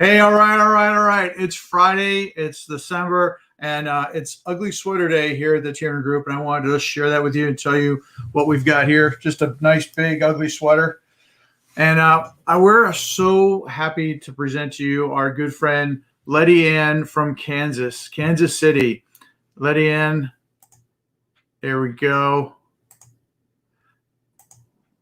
Hey, all right. It's Friday. It's December, and it's Ugly Sweater Day here at the Lettiann Group. And I wanted to just share that with you and tell you what we've got here. Just a nice, big, ugly sweater. And we're so happy to present to you our good friend Lettiann from Kansas City. Lettiann, there we go.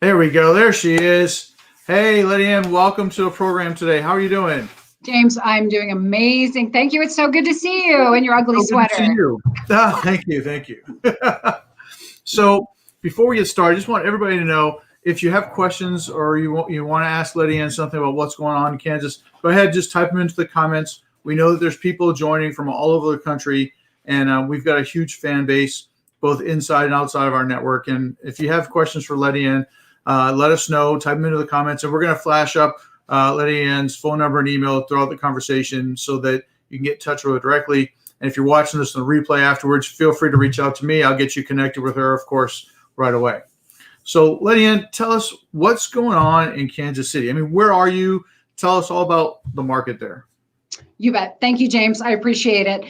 There we go. There she is. Hey, Lettiann, welcome to the program today. How are you doing? James, I'm doing amazing. Thank you. It's so good to see you in your ugly sweater. Good to see you. Oh, thank you. So before we get started, I just want everybody to know if you have questions or you want to ask Lettiann something about what's going on in Kansas, go ahead, just type them into the comments. We know that there's people joining from all over the country, and we've got a huge fan base, both inside and outside of our network. And if you have questions for Lettiann, let us know, type them into the comments, and we're going to flash up Lettiann's phone number and email throughout the conversation so that you can get in touch with her directly. And if you're watching this on the replay afterwards, feel free to reach out to me. I'll get you connected with her, of course, right away. So Lettiann, tell us what's going on in Kansas City. I mean, where are you? Tell us all about the market there. You bet. Thank you, James. I appreciate it.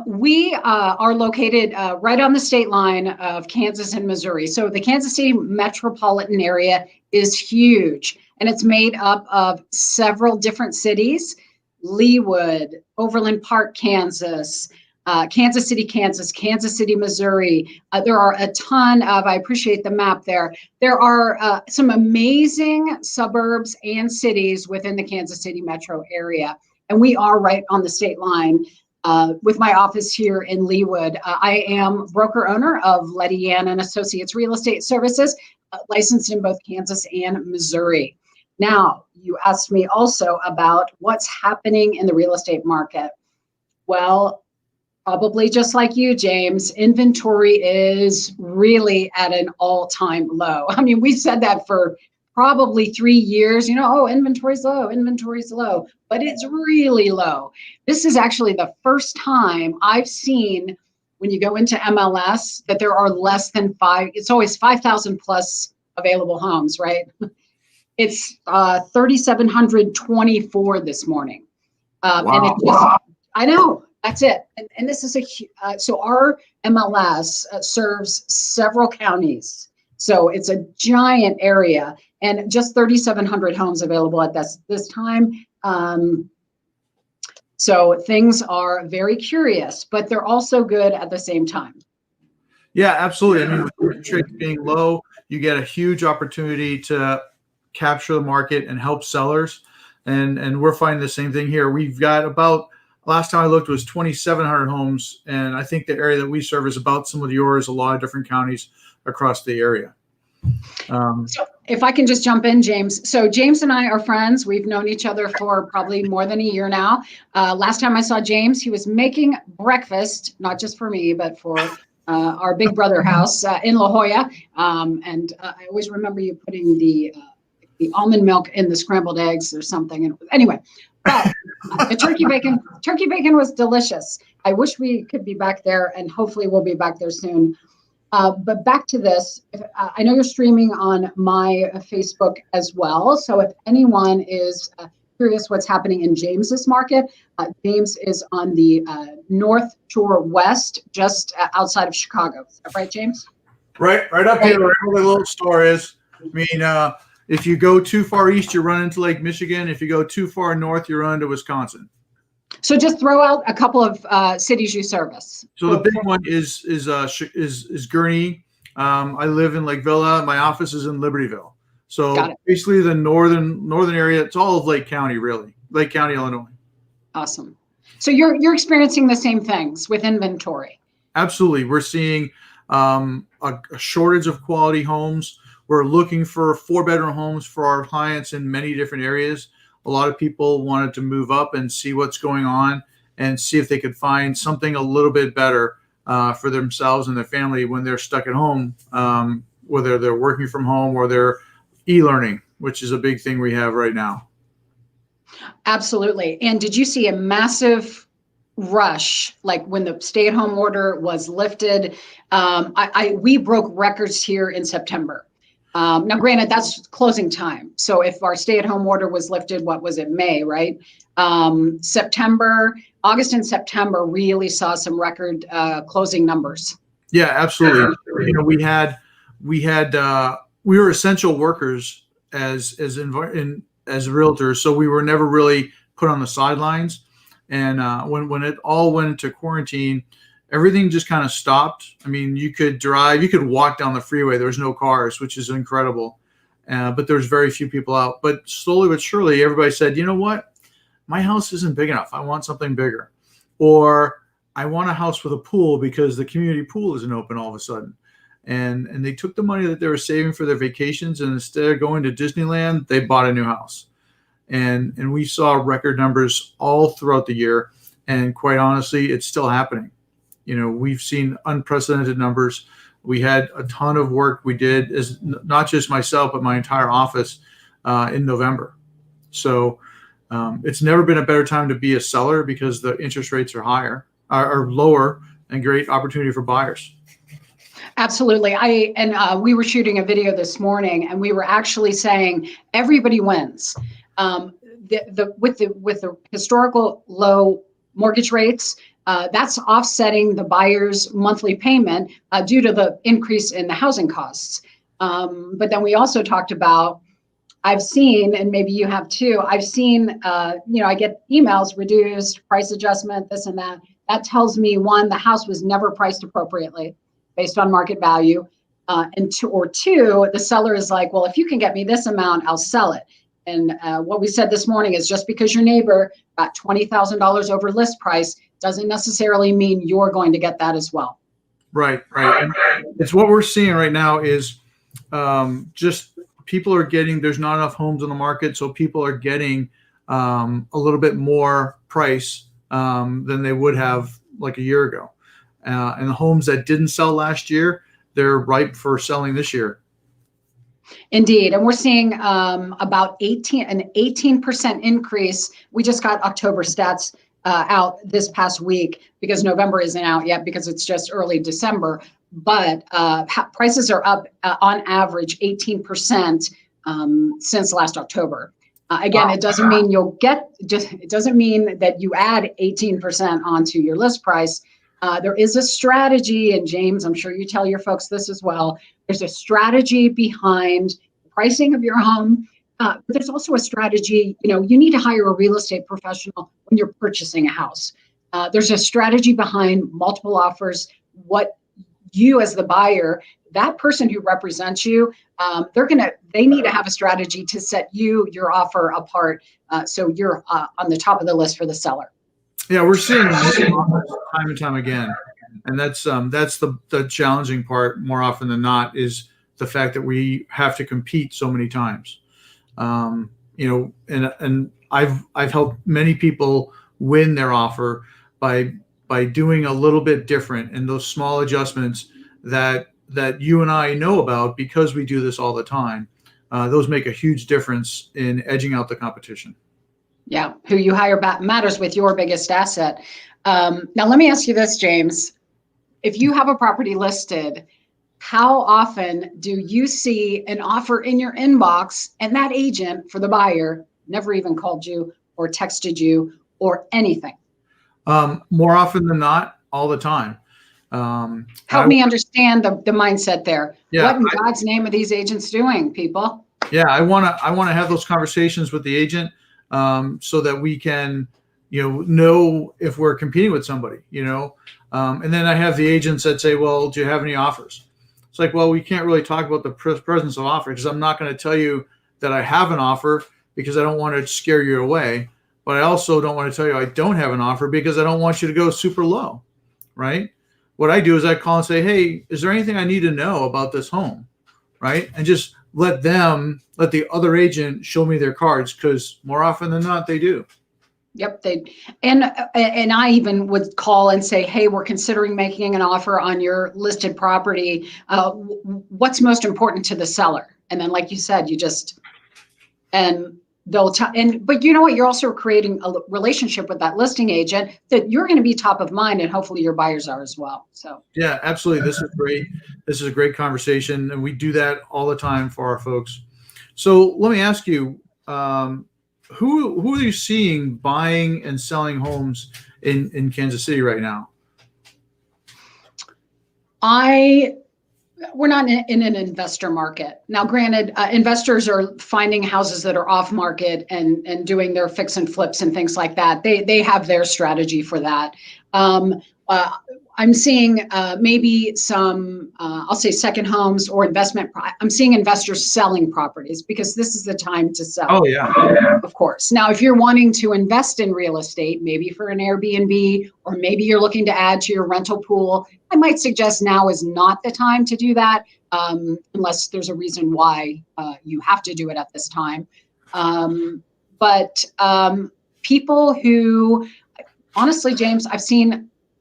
We are located right on the state line of Kansas and Missouri. So the Kansas City metropolitan area is huge, and it's made up of several different cities: Leawood, Overland Park, Kansas, Kansas City, Kansas, Kansas City, Missouri. There are a ton of, I appreciate the map there. There are some amazing suburbs and cities within the Kansas City metro area. And we are right on the state line with my office here in Leawood. I am broker owner of Lettiann and Associates Real Estate Services, licensed in both Kansas and Missouri. Now, you asked me also about what's happening in the real estate market. Well, probably just like you, James, inventory is really at an all-time low. I mean, we've said that for probably 3 years, inventory's low, but it's really low. This is actually the first time I've seen, when you go into MLS, that there are less than it's always 5,000 plus available homes, right? It's 3,724 this morning. Wow. I know, that's it. And this is so our MLS serves several counties. So it's a giant area, and just 3,700 homes available at this time. So things are very curious, but they're also good at the same time. Yeah, absolutely. I mean, with interest rates being low, you get a huge opportunity to capture the market and help sellers. And we're finding the same thing here. We've got about, last time I looked, was 2,700 homes. And I think the area that we serve is about some of yours, a lot of different counties across the area. So if I can just jump in, James. So James and I are friends. We've known each other for probably more than a year now. Last time I saw James, he was making breakfast, not just for me, but for our Big Brother house in La Jolla. And I always remember you putting the almond milk in the scrambled eggs or something. And anyway, but the turkey bacon was delicious. I wish we could be back there, and hopefully we'll be back there soon. But back to this, I know you're streaming on my Facebook as well. So if anyone is curious what's happening in James's market, James is on the North Shore West, just outside of Chicago. Is that right, James? Right up here, where the little store is. I mean, if you go too far east, you run into Lake Michigan. If you go too far north, you run into Wisconsin. So just throw out a couple of cities you service. So the big one is Gurnee. I live in Lake Villa. My office is in Libertyville. So basically the northern area. It's all of Lake County, really. Lake County, Illinois. Awesome. So you're experiencing the same things with inventory. Absolutely. We're seeing a shortage of quality homes. We're looking for 4-bedroom homes for our clients in many different areas. A lot of people wanted to move up and see what's going on and see if they could find something a little bit better for themselves and their family when they're stuck at home, whether they're working from home or they're e-learning, which is a big thing we have right now. Absolutely. And did you see a massive rush, like when the stay-at-home order was lifted? We broke records here in September. Now, granted, that's closing time. So if our stay-at-home order was lifted, what was it, May, right? August and September really saw some record closing numbers. Yeah, absolutely. You know, we were essential workers as realtors, so we were never really put on the sidelines. And when it all went into quarantine, everything just kind of stopped. I mean, you could walk down the freeway. There was no cars, which is incredible. But there was very few people out. But slowly but surely, everybody said, you know what? My house isn't big enough. I want something bigger. Or I want a house with a pool because the community pool isn't open all of a sudden. And they took the money that they were saving for their vacations, and instead of going to Disneyland, they bought a new house. And we saw record numbers all throughout the year. And quite honestly, it's still happening. You know, we've seen unprecedented numbers. We had a ton of work we did, as not just myself, but my entire office in November. So it's never been a better time to be a seller because the interest rates are lower, and great opportunity for buyers. Absolutely. We were shooting a video this morning, and we were actually saying everybody wins. With the historical low mortgage rates, that's offsetting the buyer's monthly payment due to the increase in the housing costs. But then we also talked about, I've seen, and maybe you have too, I've seen, I get emails, reduced, price adjustment, this and that. That tells me, one, the house was never priced appropriately based on market value. And two, the seller is like, well, if you can get me this amount, I'll sell it. And what we said this morning is just because your neighbor got $20,000 over list price doesn't necessarily mean you're going to get that as well. Right. And it's what we're seeing right now is just people are getting, there's not enough homes on the market, so people are getting a little bit more price than they would have like a year ago. And the homes that didn't sell last year, they're ripe for selling this year. Indeed. And we're seeing about an 18% increase. We just got October stats out this past week because November isn't out yet because it's just early December. But prices are up on average 18% since last October. Again, it doesn't mean it doesn't mean that you add 18% onto your list price. There is a strategy, and James, I'm sure you tell your folks this as well. There's a strategy behind the pricing of your home. But there's also a strategy, you need to hire a real estate professional when you're purchasing a house. There's a strategy behind multiple offers. What you as the buyer, that person who represents you, they need to have a strategy to set your offer apart so you're on the top of the list for the seller. Yeah, we're seeing time and time again, and that's the challenging part more often than not is the fact that we have to compete so many times. And I've helped many people win their offer by doing a little bit different, and those small adjustments that you and I know about because we do this all the time. Those make a huge difference in edging out the competition. Yeah, who you hire matters with your biggest asset. Now, let me ask you this, James. If you have a property listed, how often do you see an offer in your inbox and that agent for the buyer never even called you or texted you or anything? More often than not, all the time. Help me understand the mindset there. Yeah, what in God's name are these agents doing, people? Yeah, I want to have those conversations with the agent so that we can, know if we're competing with somebody, and then I have the agents that say, well, do you have any offers? It's like, well, we can't really talk about the presence of offer because I'm not going to tell you that I have an offer because I don't want to scare you away. But I also don't want to tell you I don't have an offer because I don't want you to go super low, right? What I do is I call and say, hey, is there anything I need to know about this home, right? And just let the other agent show me their cards because more often than not, they do. Yep, and I even would call and say, hey, we're considering making an offer on your listed property. What's most important to the seller? And then, like you said, and they'll tell, but you know what? You're also creating a relationship with that listing agent that you're going to be top of mind, and hopefully your buyers are as well. So yeah, absolutely. This is great. This is a great conversation, and we do that all the time for our folks. So let me ask you, who are you seeing buying and selling homes in Kansas City right now? We're not in an investor market. Now, granted, investors are finding houses that are off market and doing their fix and flips and things like that. They have their strategy for that. I'm seeing maybe some, I'll say second homes or investment. I'm seeing investors selling properties because this is the time to sell. Oh yeah. Of course. Now, if you're wanting to invest in real estate, maybe for an Airbnb, or maybe you're looking to add to your rental pool, I might suggest now is not the time to do that, unless there's a reason why you have to do it at this time. But people who, honestly, James,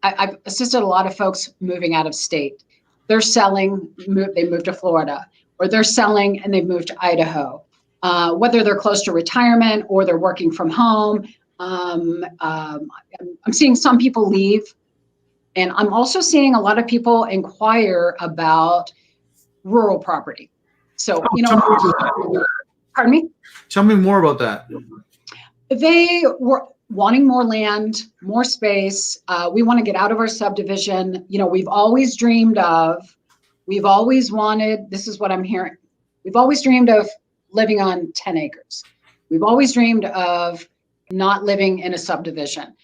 I've assisted a lot of folks moving out of state. They're selling, they moved to Florida, or they're selling and they've moved to Idaho. Whether they're close to retirement or they're working from home. I'm seeing some people leave, and I'm also seeing a lot of people inquire about rural property. So, pardon me? Tell me more about that. They were wanting more land, more space. We want to get out of our subdivision. We've always wanted, this is what I'm hearing. We've always dreamed of living on 10 acres. We've always dreamed of not living in a subdivision.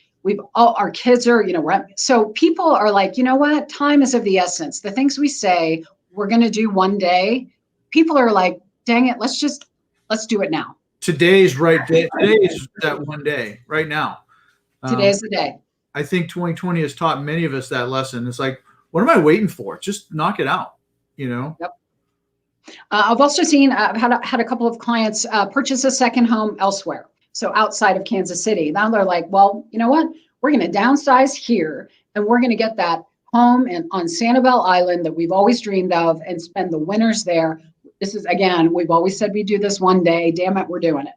Our kids are, so people are like, you know what? Time is of the essence. The things we say we're going to do one day, people are like, dang it, let's do it now. Today's right day. Today is that one day right now. Today's the day. I think 2020 has taught many of us that lesson. It's like, what am I waiting for? Just knock it out, Yep. I've also seen, I've had a couple of clients purchase a second home elsewhere. So outside of Kansas City. Now they're like, well, you know what? We're going to downsize here, and we're going to get that home on Sanibel Island that we've always dreamed of and spend the winters there. This is, again, we've always said we do this one day. Damn it, we're doing it.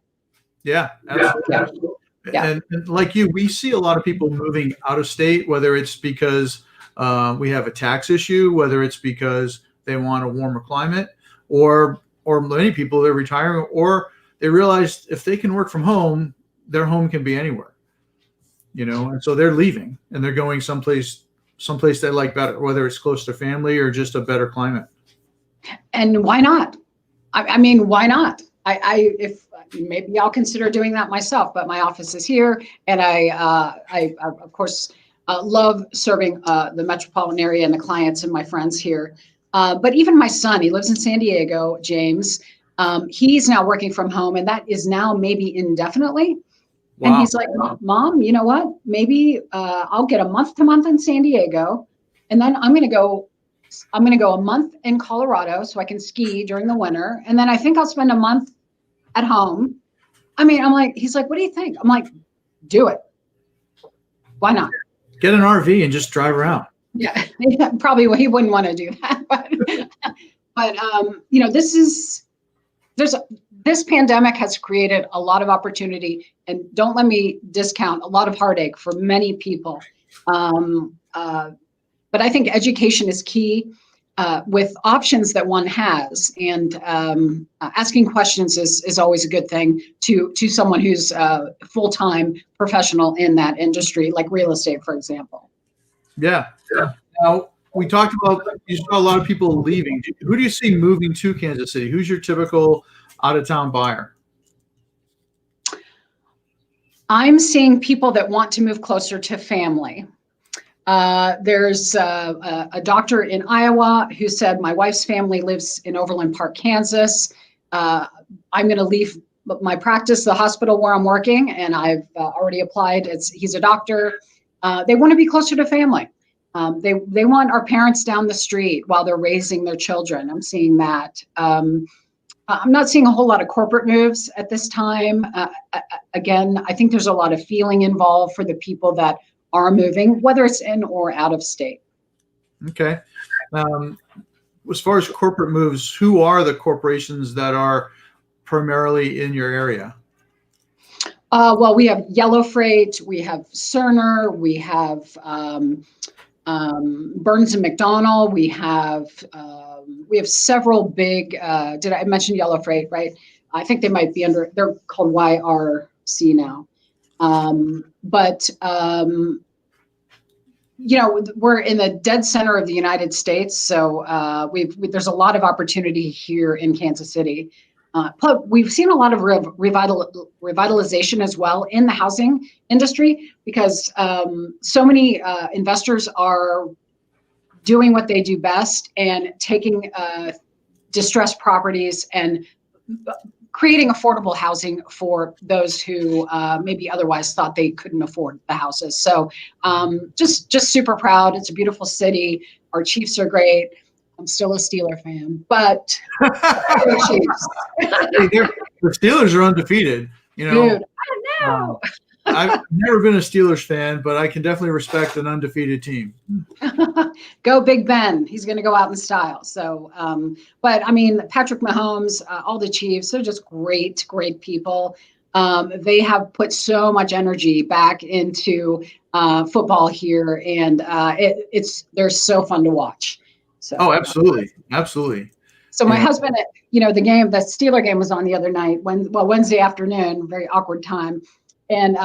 Yeah, absolutely. Yeah. And like you, we see a lot of people moving out of state, whether it's because we have a tax issue, whether it's because they want a warmer climate, or many people, they're retiring, or they realize if they can work from home, their home can be anywhere, and so they're leaving and they're going someplace they like better, whether it's close to family or just a better climate. And why not? I mean, why not? If maybe I'll consider doing that myself, but my office is here, and I of course love serving the metropolitan area and the clients and my friends here. But even my son, he lives in San Diego, James. He's now working from home, and that is now maybe indefinitely. Wow. And he's like, Mom, you know what? Maybe I'll get a month to month in San Diego, and then I'm going to go a month in Colorado so I can ski during the winter, and then I think I'll spend a month at home. I mean, he's like, what do you think? I'm like, do it. Why not? Get an RV and just drive around. Yeah, probably he wouldn't want to do that, but this pandemic has created a lot of opportunity, and don't let me discount a lot of heartache for many people. But I think education is key with options that one has, and asking questions is always a good thing to someone who's a full-time professional in that industry, like real estate, for example. Yeah. Now, we talked about, you saw a lot of people leaving. Who do you see moving to Kansas City? Who's your typical out-of-town buyer? I'm seeing people that want to move closer to family. There's a doctor in Iowa who said, my wife's family lives in Overland Park, Kansas. I'm going to leave my practice, the hospital where I'm working, and I've already applied. He's a doctor. They want to be closer to family. They want our parents down the street while they're raising their children. I'm seeing that. I'm not seeing a whole lot of corporate moves at this time. Again, I think there's a lot of feeling involved for the people that are moving, whether it's in or out of state. Okay. As far as corporate moves, who are the corporations that are primarily in your area? Well, we have Yellow Freight, we have Cerner, we have Burns and McDonnell, we have several big. Did I mention Yellow Freight? Right. I think they might be under. They're called YRC now. But we're in the dead center of the United States, so there's a lot of opportunity here in Kansas City. Plus, we've seen a lot of revitalization as well in the housing industry because so many investors are doing what they do best and taking distressed properties and creating affordable housing for those who maybe otherwise thought they couldn't afford the houses. So just super proud. It's a beautiful city. Our Chiefs are great. I'm still a Steeler fan, but Chiefs. The Steelers are undefeated. Dude, I don't know. I've never been a Steelers fan, but I can definitely respect an undefeated team. Go Big Ben. He's going to go out in style. So, but I mean, Patrick Mahomes, all the Chiefs, they're just great people. They have put so much energy back into football here, and they're so fun to watch. So, absolutely. So my husband, the Steeler game was on the other night, Wednesday afternoon, very awkward time. And,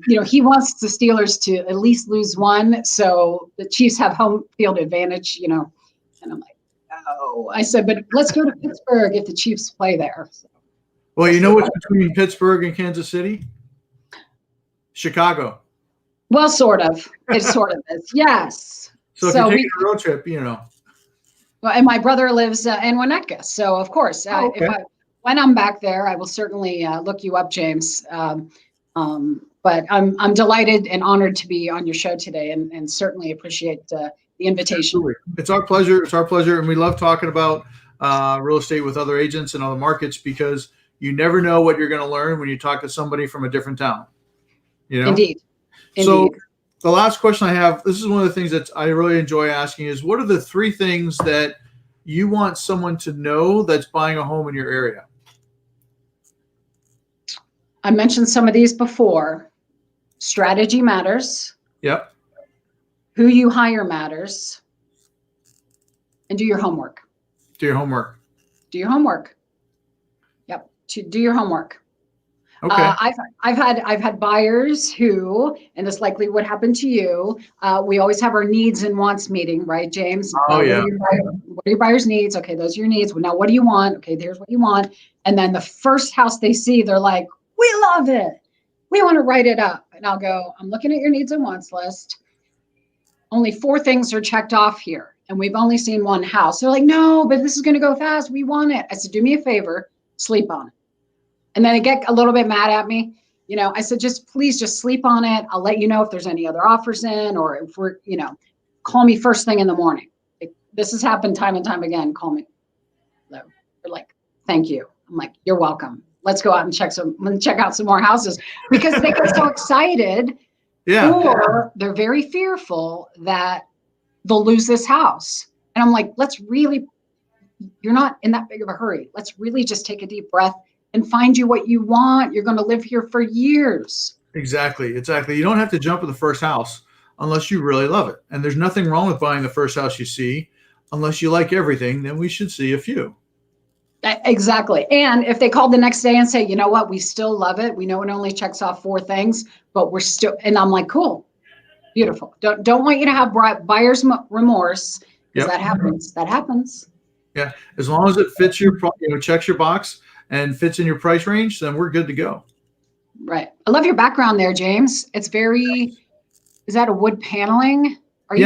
he wants the Steelers to at least lose one. So the Chiefs have home field advantage, and I'm like, no. I said, but let's go to Pittsburgh if the Chiefs play there. So, well, you know what's between Pittsburgh and Kansas City? Chicago. Well, sort of. It sort of is. Yes. So if you take a road trip, Well, and my brother lives in Winnetka. So, of course, when I'm back there, I will certainly look you up, James. But I'm delighted and honored to be on your show today and certainly appreciate the invitation. Absolutely. It's our pleasure. And we love talking about real estate with other agents and other markets because you never know what you're going to learn when you talk to somebody from a different town. Indeed. So the last question I have, this is one of the things that I really enjoy asking is what are the 3 things that you want someone to know that's buying a home in your area? I mentioned some of these before. Strategy matters. Yep. Who you hire matters. And do your homework. Do your homework. Yep. Do your homework. Okay. I've had buyers who, and this likely would happen to you. We always have our needs and wants meeting, right, James? Oh yeah. What are your buyers' needs? Okay, those are your needs. Well, now what do you want? Okay, here's what you want. And then the first house they see, they're like, we love it. We want to write it up. And I'll go, I'm looking at your needs and wants list. Only 4 things are checked off here. And we've only seen one house. They're like, no, but this is going to go fast. We want it. I said, do me a favor, sleep on it. And then they get a little bit mad at me. I said, please sleep on it. I'll let you know if there's any other offers in or if we're, call me first thing in the morning. This has happened time and time again. Call me. They're like, thank you. I'm like, you're welcome. Let's go out and check out some more houses because they get so excited. Yeah. Or they're very fearful that they'll lose this house. And I'm like, you're not in that big of a hurry. Let's really just take a deep breath and find you what you want. You're going to live here for years. Exactly. You don't have to jump at the first house unless you really love it. And there's nothing wrong with buying the first house you see. Unless you like everything, then we should see a few. Exactly. And if they called the next day and say, you know what, we still love it. We know it only checks off 4 things, but we're still, and I'm like, cool, beautiful. Don't want you to have buyer's remorse because that happens. Yeah. As long as it fits your, checks your box and fits in your price range, then we're good to go. Right. I love your background there, James. It's is that a wood paneling? Is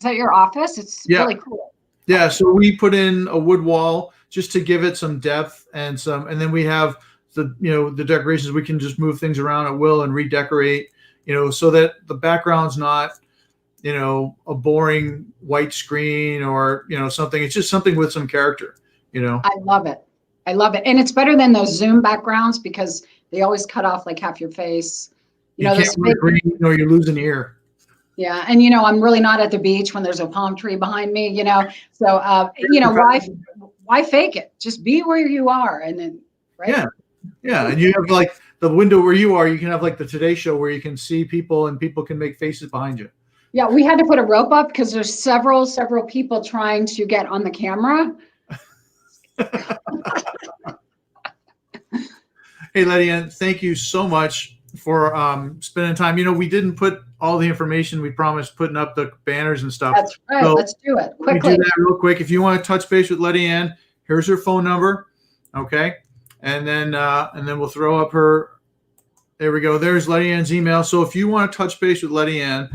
that your office? It's really cool. Yeah. So we put in a wood wall just to give it some depth and then we have the decorations. We can just move things around at will and redecorate, so that the background's not, a boring white screen or, something. It's just something with some character, I love it. And it's better than those Zoom backgrounds because they always cut off like half your face. You can't wear green or you lose an ear. Yeah. And, I'm really not at the beach when there's a palm tree behind me, so, why fake it? Just be where you are. And then, right. Yeah. And you have like the window where you are, you can have like the Today Show where you can see people and people can make faces behind you. Yeah, we had to put a rope up because there's several people trying to get on the camera. Hey, Lettiann, thank you so much for spending time. We didn't put all the information. We promised putting up the banners and stuff. That's right. So let's do it quickly. We do that real quick. If you want to touch base with Lettiann, here's her phone number. Okay. And then we'll throw up her. There we go. There's Lettiann's email. So if you want to touch base with Lettiann,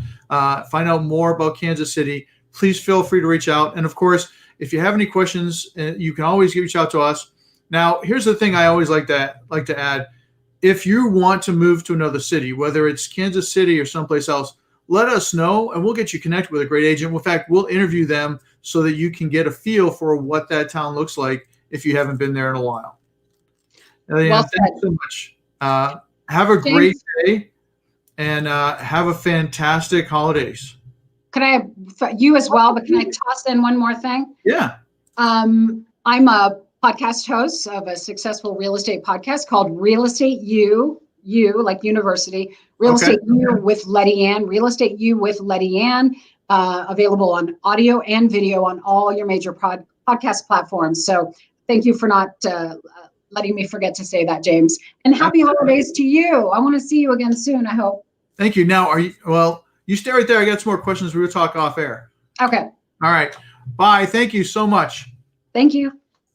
find out more about Kansas City, please feel free to reach out. And of course, if you have any questions, you can always reach out to us. Now, here's the thing I always like to add. If you want to move to another city, whether it's Kansas City or someplace else, let us know and we'll get you connected with a great agent. In fact, we'll interview them so that you can get a feel for what that town looks like if you haven't been there in a while. Well, thank you so much. Have a great day and have a fantastic holidays. Can I, you as well, but can I toss in one more thing? Yeah. I'm a podcast host of a successful real estate podcast called Real Estate U, like university, Real Estate U with Lettiann, Real Estate U with Lettiann, available on audio and video on all your major podcast platforms. So thank you for not letting me forget to say that, James. And happy holidays to you. I want to see you again soon, I hope. Thank you. Now, you stay right there. I got some more questions. We will talk off air. Okay. All right. Bye. Thank you so much. Thank you.